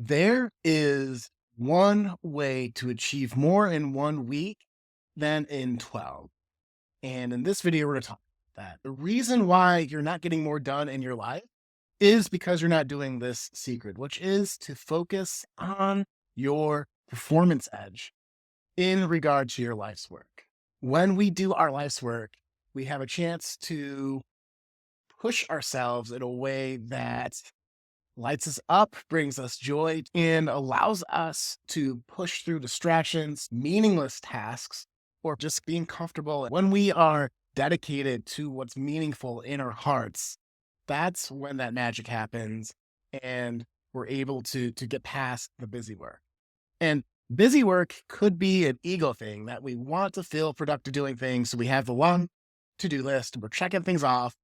There is one way to achieve more in 1 week than in 12. And in this video, we're going to talk about that. The reason why you're not getting more done in your life is because you're not doing this secret, which is to focus on your performance edge in regard to your life's work. When we do our life's work, we have a chance to push ourselves in a way that lights us up, brings us joy, and allows us to push through distractions, meaningless tasks, or just being comfortable. When we are dedicated to what's meaningful in our hearts, that's when that magic happens and we're able to get past the busy work. And busy work could be an ego thing that we want to feel productive doing things. So we have the long to-do list, we're checking things off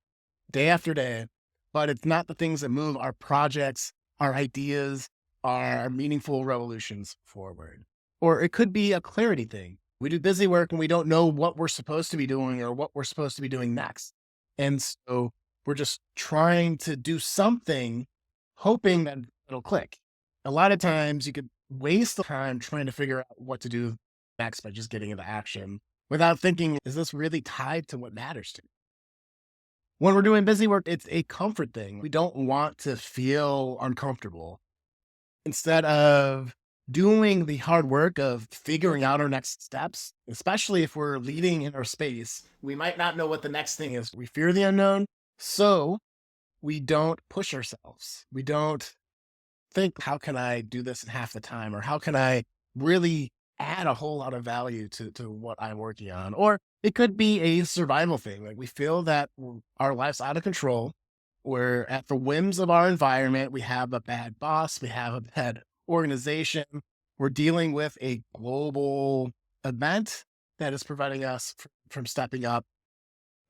day after day, but it's not the things that move our projects, our ideas, our meaningful revolutions forward. Or it could be a clarity thing. We do busy work and we don't know what we're supposed to be doing or what we're supposed to be doing next. And so we're just trying to do something, hoping that it'll click. A lot of times you could waste the time trying to figure out what to do next by just getting into action without thinking, is this really tied to what matters to me? When we're doing busy work, it's a comfort thing. We don't want to feel uncomfortable. Instead of doing the hard work of figuring out our next steps, especially if we're leading in our space, we might not know what the next thing is. We fear the unknown. So we don't push ourselves. We don't think, how can I do this in half the time? Or how can I really add a whole lot of value to what I'm working on? Or it could be a survival thing. Like we feel that our life's out of control. We're at the whims of our environment. We have a bad boss. We have a bad organization. We're dealing with a global event that is preventing us from stepping up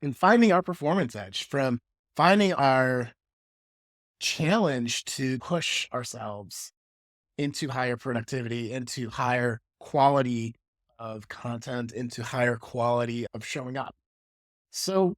and finding our performance edge, from finding our challenge to push ourselves into higher productivity, into higher quality of content, into higher quality of showing up. So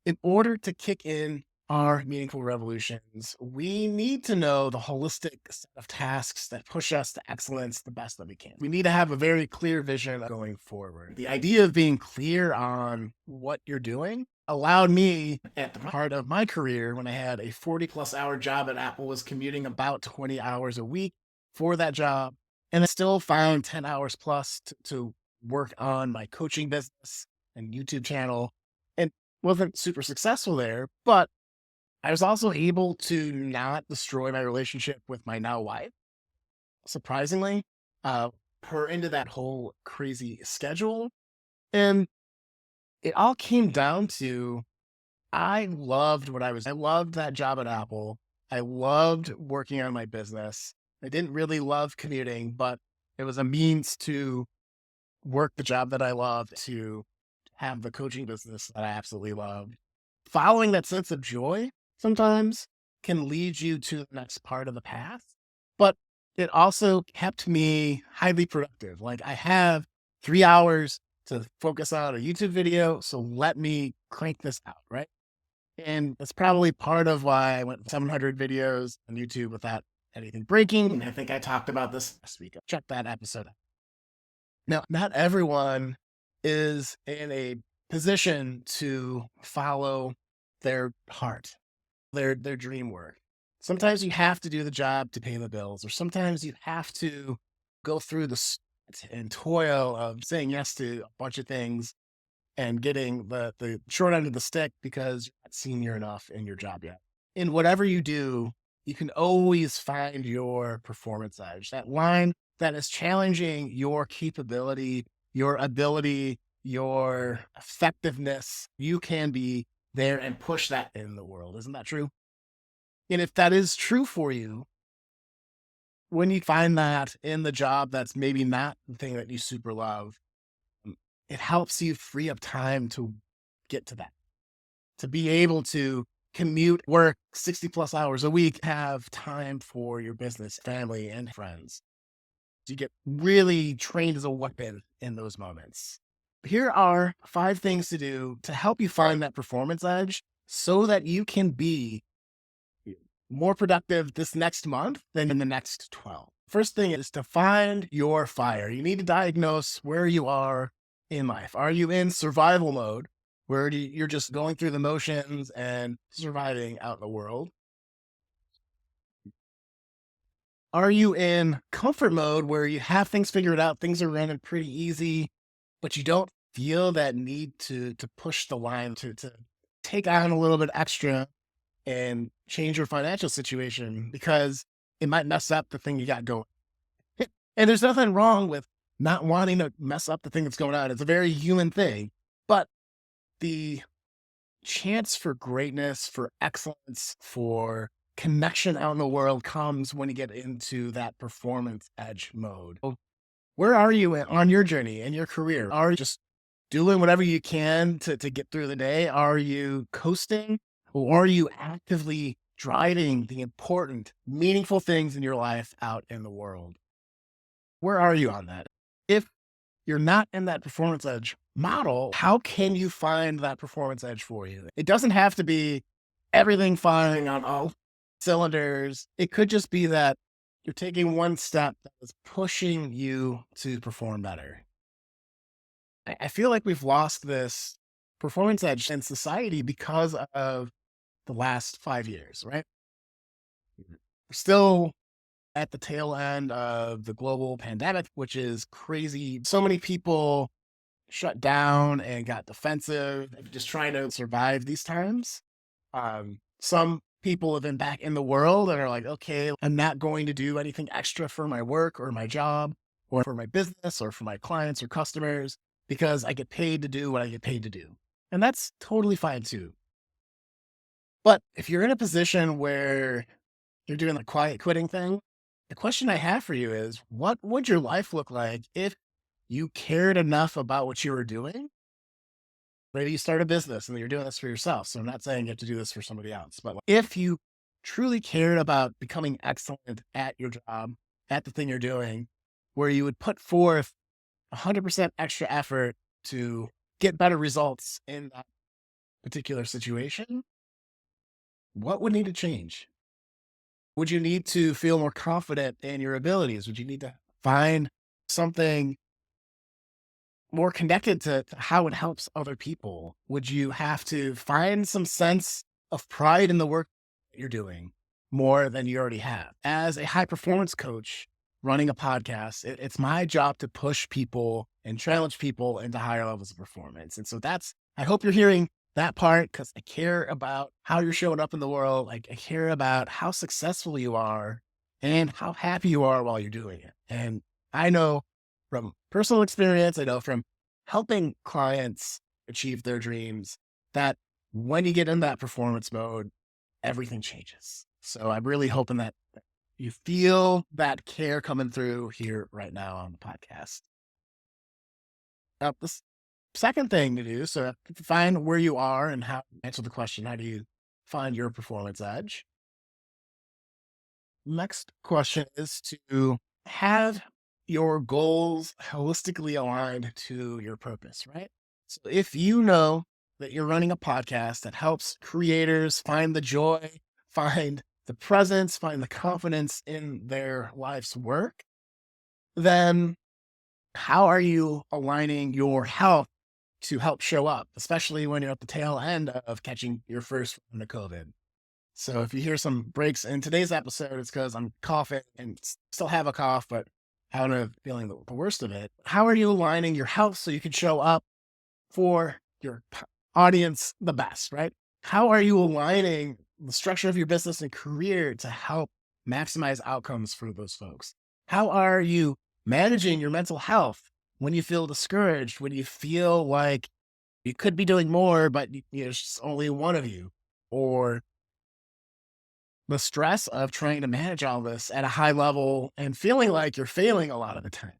in order to kick in our meaningful revolutions, we need to know the holistic set of tasks that push us to excellence the best that we can. We need to have a very clear vision going forward. The idea of being clear on what you're doing allowed me at the part of my career when I had a 40+ hour job at Apple, was commuting about 20 hours a week for that job. And I still found 10 hours plus to work on my coaching business and YouTube channel, and wasn't super successful there, but I was also able to not destroy my relationship with my now wife. Surprisingly, her into that whole crazy schedule. And it all came down to, I loved I loved that job at Apple. I loved working on my business. I didn't really love commuting, but it was a means to work the job that I loved, to have the coaching business that I absolutely loved. Following that sense of joy sometimes can lead you to the next part of the path, but it also kept me highly productive. Like I have 3 hours to focus on a YouTube video, so let me crank this out, right? And that's probably part of why I went 700 videos on YouTube without anything breaking. And I think I talked about this last week. Check that episode out. Now, not everyone is in a position to follow their heart, their dream work. Sometimes you have to do the job to pay the bills, or sometimes you have to go through the sweat and toil of saying yes to a bunch of things and getting the short end of the stick because you're not senior enough in your job yet. In whatever you do, you can always find your performance edge, that line that is challenging your capability, your ability, your effectiveness. You can be there and push that in the world. Isn't that true? And if that is true for you, when you find that in the job that's maybe not the thing that you super love, it helps you free up time to get to that, to be able to commute, work 60+ hours a week, have time for your business, family, and friends. You get really trained as a weapon in those moments. Here are 5 things to do to help you find that performance edge so that you can be more productive this next month than in the next 12? First thing is to find your fire. You need to diagnose where you are in life. Are you in survival mode, where you're just going through the motions and surviving out in the world? Are you in comfort mode where you have things figured out, things are running pretty easy, but you don't feel that need to push the line to take on a little bit extra and change your financial situation because it might mess up the thing you got going. And there's nothing wrong with not wanting to mess up the thing that's going on. It's a very human thing. But the chance for greatness, for excellence, for connection out in the world comes when you get into that performance edge mode. Where are you on your journey in your career? Are you just doing whatever you can to get through the day? Are you coasting, or are you actively driving the important, meaningful things in your life out in the world? Where are you on that? If you're not in that performance edge model, how can you find that performance edge for you? It doesn't have to be everything firing on all cylinders. It could just be that you're taking one step that is pushing you to perform better. I feel like we've lost this performance edge in society because of the last 5 years, right? We're still at the tail end of the global pandemic, which is crazy. So many people shut down and got defensive, just trying to survive these times. Some people have been back in the world and are like, okay, I'm not going to do anything extra for my work or my job or for my business or for my clients or customers because I get paid to do what I get paid to do. And that's totally fine too. But if you're in a position where you're doing the quiet quitting thing, the question I have for you is what would your life look like if you cared enough about what you were doing? Maybe you start a business and you're doing this for yourself. So I'm not saying you have to do this for somebody else, but if you truly cared about becoming excellent at your job, at the thing you're doing, where you would put forth 100% extra effort to get better results in that particular situation, what would need to change? Would you need to feel more confident in your abilities? Would you need to find something more connected to how it helps other people? Would you have to find some sense of pride in the work that you're doing more than you already have? As a high performance coach running a podcast, it's my job to push people and challenge people into higher levels of performance. And so I hope you're hearing that part because I care about how you're showing up in the world. Like I care about how successful you are and how happy you are while you're doing it. And I know from personal experience, I know from helping clients achieve their dreams that when you get in that performance mode, everything changes. So I'm really hoping that you feel that care coming through here right now on the podcast. Now, the second thing to do, so to find where you are and how answer the question, how do you find your performance edge? Next question is to have your goals holistically aligned to your purpose, right? So if you know that you're running a podcast that helps creators find the joy, find the presence, find the confidence in their life's work, then how are you aligning your health to help show up, especially when you're at the tail end of catching your first round of COVID? So if you hear some breaks in today's episode, it's because I'm coughing and still have a cough, but kind of feeling the worst of it. How are you aligning your health so you can show up for your audience the best, right? How are you aligning the structure of your business and career to help maximize outcomes for those folks? How are you managing your mental health when you feel discouraged, when you feel like you could be doing more, but there's just only one of you? Or the stress of trying to manage all this at a high level and feeling like you're failing a lot of the time.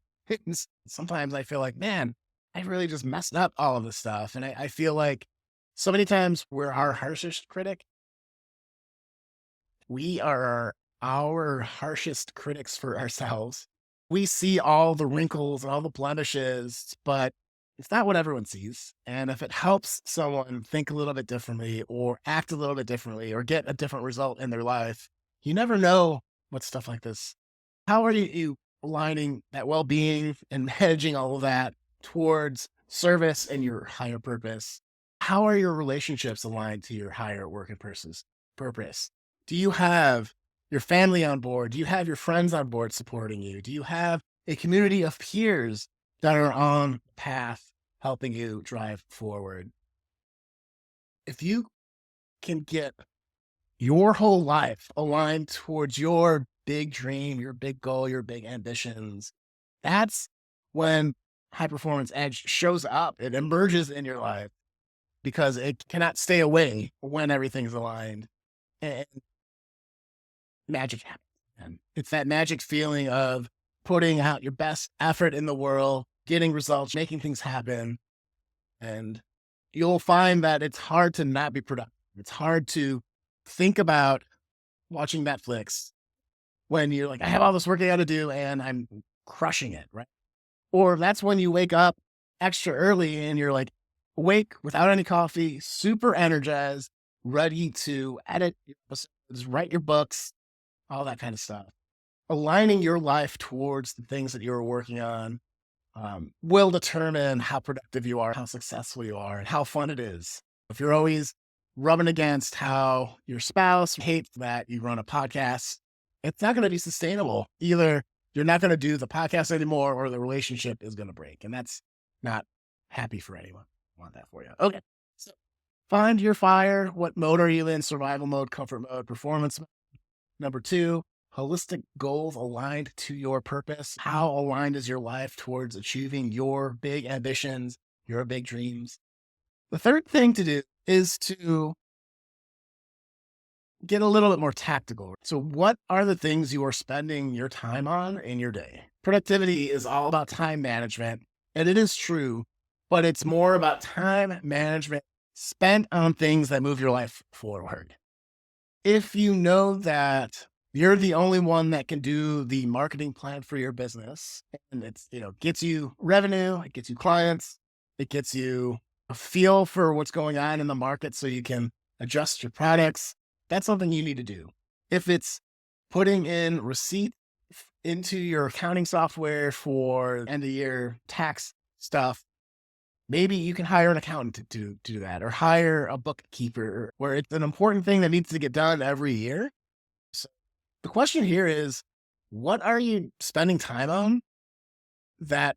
Sometimes I feel like, man, I really just messed up all of this stuff. And I feel like so many times we're our harshest critic. We are our harshest critics for ourselves. We see all the wrinkles and all the blemishes, but it's not what everyone sees. And if it helps someone think a little bit differently or act a little bit differently or get a different result in their life, You never know what stuff like this. How are you aligning that well-being and managing all of that towards service and your higher purpose? How are your relationships aligned to your higher work and purpose? Do you have your family on board? Do you have your friends on board supporting you? Do you have a community of peers that are on the path helping you drive forward? If you can get your whole life aligned towards your big dream, your big goal, your big ambitions, that's when high performance edge shows up. It emerges in your life because it cannot stay away when everything's aligned and magic happens. And it's that magic feeling of putting out your best effort in the world, getting results, making things happen. And you'll find that it's hard to not be productive. It's hard to think about watching Netflix when you're like, I have all this work I got to do and I'm crushing it, right? Or that's when you wake up extra early and you're like awake without any coffee, super energized, ready to edit your episodes, write your books, all that kind of stuff. Aligning your life towards the things that you're working on will determine how productive you are, how successful you are, and how fun it is. If you're always rubbing against how your spouse hates that you run a podcast, it's not going to be sustainable. Either you're not going to do the podcast anymore or the relationship is going to break. And that's not happy for anyone. I want that for you. Okay. So find your fire. What mode are you in? Survival mode, comfort mode, performance mode. Number 2, holistic goals aligned to your purpose. How aligned is your life towards achieving your big ambitions, your big dreams? The third thing to do is to get a little bit more tactical. So what are the things you are spending your time on in your day? Productivity is all about time management, and it is true, but it's more about time management spent on things that move your life forward. If you know that you're the only one that can do the marketing plan for your business and it's, gets you revenue, it gets you clients, it gets you a feel for what's going on in the market so you can adjust your products, that's something you need to do. If it's putting in receipt into your accounting software for end of year tax stuff, maybe you can hire an accountant to do that or hire a bookkeeper where it's an important thing that needs to get done every year. So the question here is, what are you spending time on that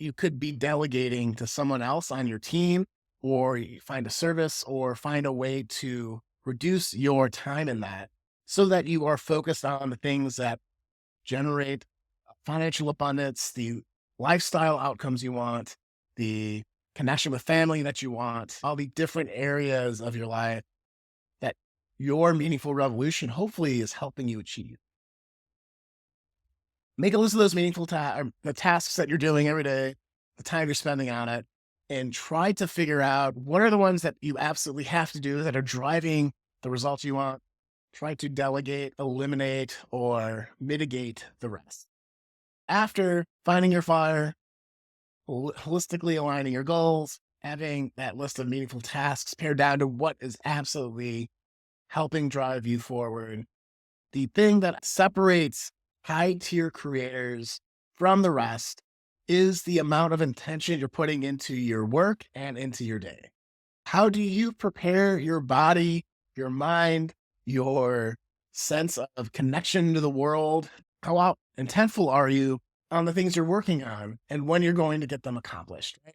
you could be delegating to someone else on your team, or you find a service or find a way to reduce your time in that so that you are focused on the things that generate financial abundance, the lifestyle outcomes you want, the connection with family that you want, all the different areas of your life that your meaningful revolution hopefully is helping you achieve. Make a list of those meaningful the tasks that you're doing every day, the time you're spending on it, and try to figure out what are the ones that you absolutely have to do that are driving the results you want. Try to delegate, eliminate, or mitigate the rest. After finding your fire, holistically aligning your goals, having that list of meaningful tasks pared down to what is absolutely helping drive you forward. The thing that separates high tier creators from the rest is the amount of intention you're putting into your work and into your day. How do you prepare your body, your mind, your sense of connection to the world? How intentful are you on the things you're working on and when you're going to get them accomplished? Right?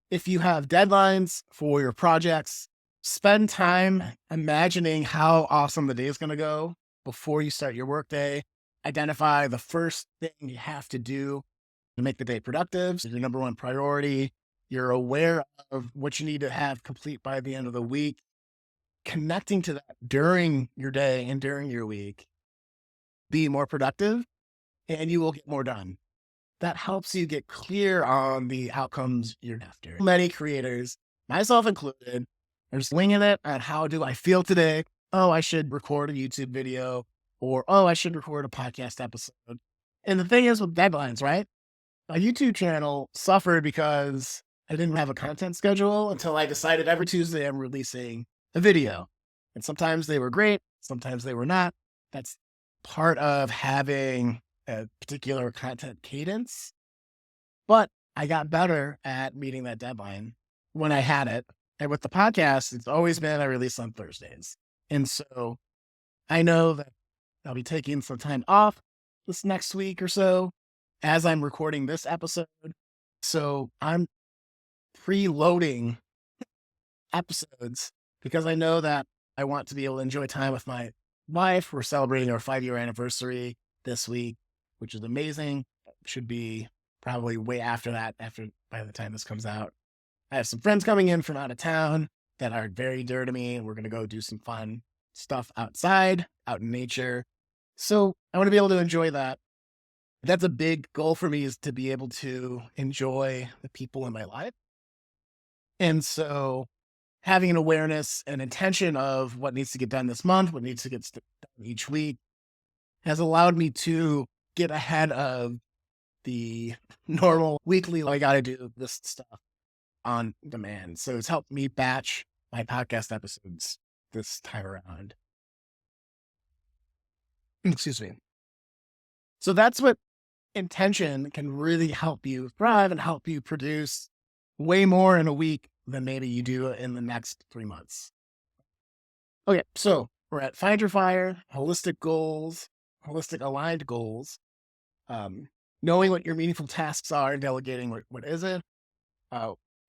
If you have deadlines for your projects, spend time imagining how awesome the day is going to go before you start your workday. Identify the first thing you have to do to make the day productive. So your number one priority. You're aware of what you need to have complete by the end of the week. Connecting to that during your day and during your week. Be more productive and you will get more done. That helps you get clear on the outcomes you're after. Many creators, myself included, are just winging it on how do I feel today? Oh, I should record a YouTube video, or oh, I should record a podcast episode. And the thing is with deadlines, right? My YouTube channel suffered because I didn't have a content schedule until I decided every Tuesday I'm releasing a video. And sometimes they were great, sometimes they were not. That's part of having a particular content cadence. But I got better at meeting that deadline when I had it. And with the podcast, it's always been I release on Thursdays. And so I know that I'll be taking some time off this next week or so as I'm recording this episode. So I'm preloading episodes because I know that I want to be able to enjoy time with my wife. We're celebrating our 5-year anniversary this week, which is amazing. Should be probably way after that, by the time this comes out. I have some friends coming in from out of town that are very dear to me, and we're going to go do some fun stuff outside, out in nature. So I want to be able to enjoy that. That's a big goal for me, is to be able to enjoy the people in my life. And so having an awareness and intention of what needs to get done this month, what needs to get done each week, has allowed me to get ahead of the normal weekly, I got to do this stuff on demand. So it's helped me batch my podcast episodes this time around. Excuse me. So that's what intention can really help you thrive and help you produce way more in a week than maybe you do in the next 3 months. Okay, so we're at Find Your Fire, holistic goals, holistic aligned goals, knowing what your meaningful tasks are and delegating what isn't,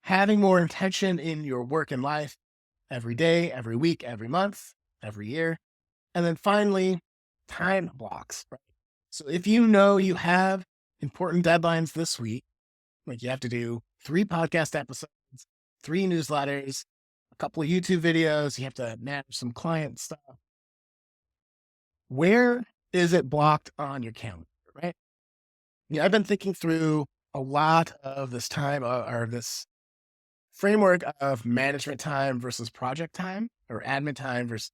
having more intention in your work and life every day, every week, every month, every year. And then finally, time blocks. Right? So if you know you have important deadlines this week, like you have to do 3 podcast episodes, 3 newsletters, a couple of YouTube videos, you have to manage some client stuff. Where is it blocked on your calendar, right? Yeah, I've been thinking through a lot of this time, or this framework of management time versus project time, or admin time versus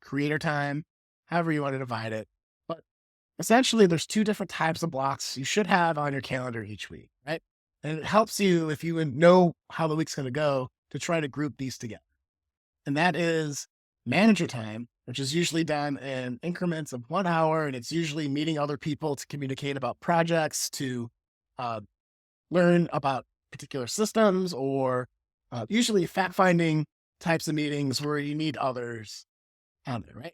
creator time, however you want to divide it. But essentially, there's 2 different types of blocks you should have on your calendar each week, right? And it helps you, if you know how the week's going to go, to try to group these together. And that is manager time, which is usually done in increments of 1 hour. And it's usually meeting other people to communicate about projects, to learn about particular systems, or usually fact-finding types of meetings where you need others on there, right?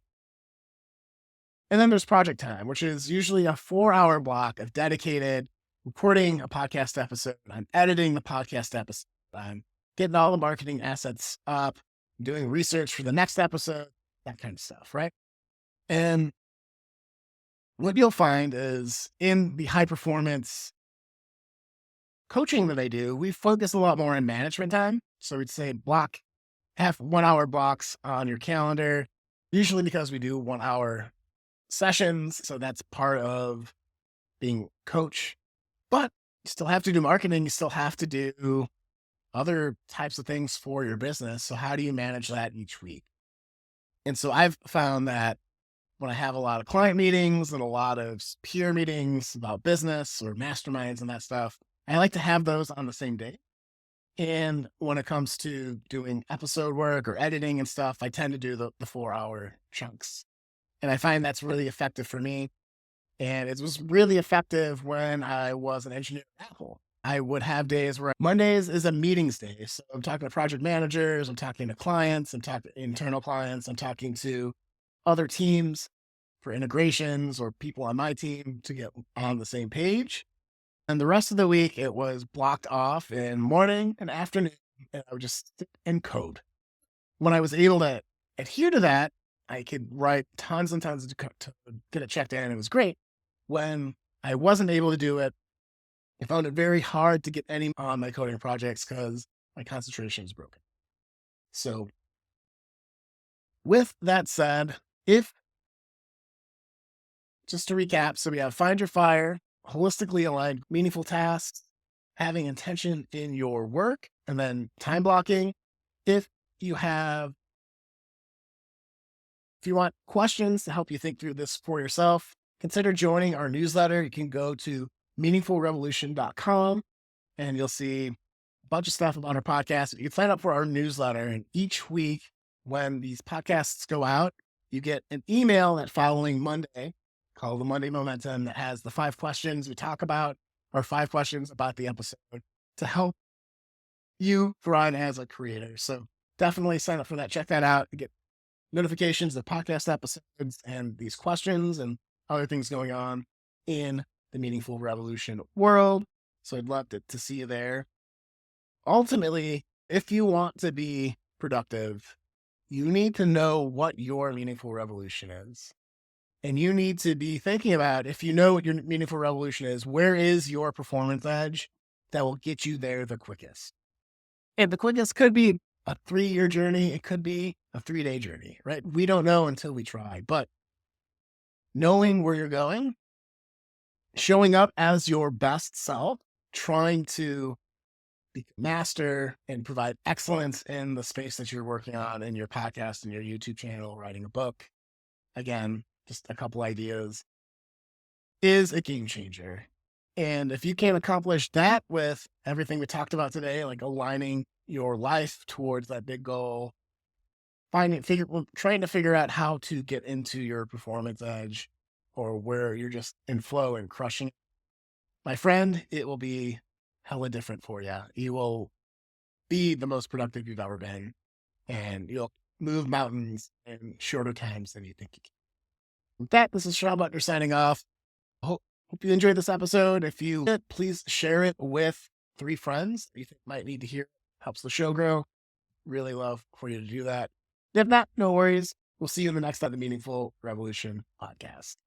And then there's project time, which is usually a 4-hour block of dedicated recording a podcast episode. I'm editing the podcast episode. I'm getting all the marketing assets up, doing research for the next episode, that kind of stuff, right? And what you'll find is in the high performance coaching that I do, we focus a lot more on management time. So we'd say have 1-hour blocks on your calendar, usually because we do 1-hour sessions. So that's part of being coach, but you still have to do marketing. You still have to do other types of things for your business. So how do you manage that each week? And so I've found that when I have a lot of client meetings and a lot of peer meetings about business or masterminds and that stuff, I like to have those on the same day. And when it comes to doing episode work or editing and stuff, I tend to do the 4-hour chunks. And I find that's really effective for me. And it was really effective when I was an engineer at Apple. I would have days where Mondays is a meetings day. So I'm talking to project managers, I'm talking to clients, I'm talking to internal clients, I'm talking to other teams for integrations or people on my team to get on the same page. And the rest of the week, it was blocked off in morning and afternoon, and I would just sit and code. When I was able to adhere to that, I could write tons and tons to get it checked in, and it was great. When I wasn't able to do it, I found it very hard to get any on my coding projects because my concentration is broken. So with that said, just to recap, so we have Find Your Fire, holistically aligned, meaningful tasks, having intention in your work, and then time blocking. If you want questions to help you think through this for yourself, consider joining our newsletter. You can go to meaningfulrevolution.com and you'll see a bunch of stuff about our podcast. You can sign up for our newsletter, and each week when these podcasts go out, you get an email that following Monday called the Monday Momentum that has the 5 questions we talk about, or 5 questions about the episode to help you thrive as a creator. So definitely sign up for that. Check that out. You get notifications of podcast episodes and these questions and other things going on in the Meaningful Revolution world. So I'd love to see you there. Ultimately, if you want to be productive, you need to know what your meaningful revolution is. And you need to be thinking about, if you know what your meaningful revolution is, where is your performance edge that will get you there the quickest? And the quickest could be a 3-year journey. It could be a 3-day journey, right? We don't know until we try, but knowing where you're going, showing up as your best self, trying to be master and provide excellence in the space that you're working on in your podcast and your YouTube channel, writing a book. Again, just a couple ideas, is a game changer. And if you can accomplish that with everything we talked about today, like aligning your life towards that big goal, trying to figure out how to get into your performance edge, or where you're just in flow and crushing it, my friend, it will be hella different for you. You will be the most productive you've ever been, and you'll move mountains in shorter times than you think you can. With that, this is Shawn Buttner signing off. Hope you enjoyed this episode. If you did, please share it with 3 friends that you think might need to hear. Helps the show grow. Really love for you to do that. If not, no worries. We'll see you in the next time, the Meaningful Revolution podcast.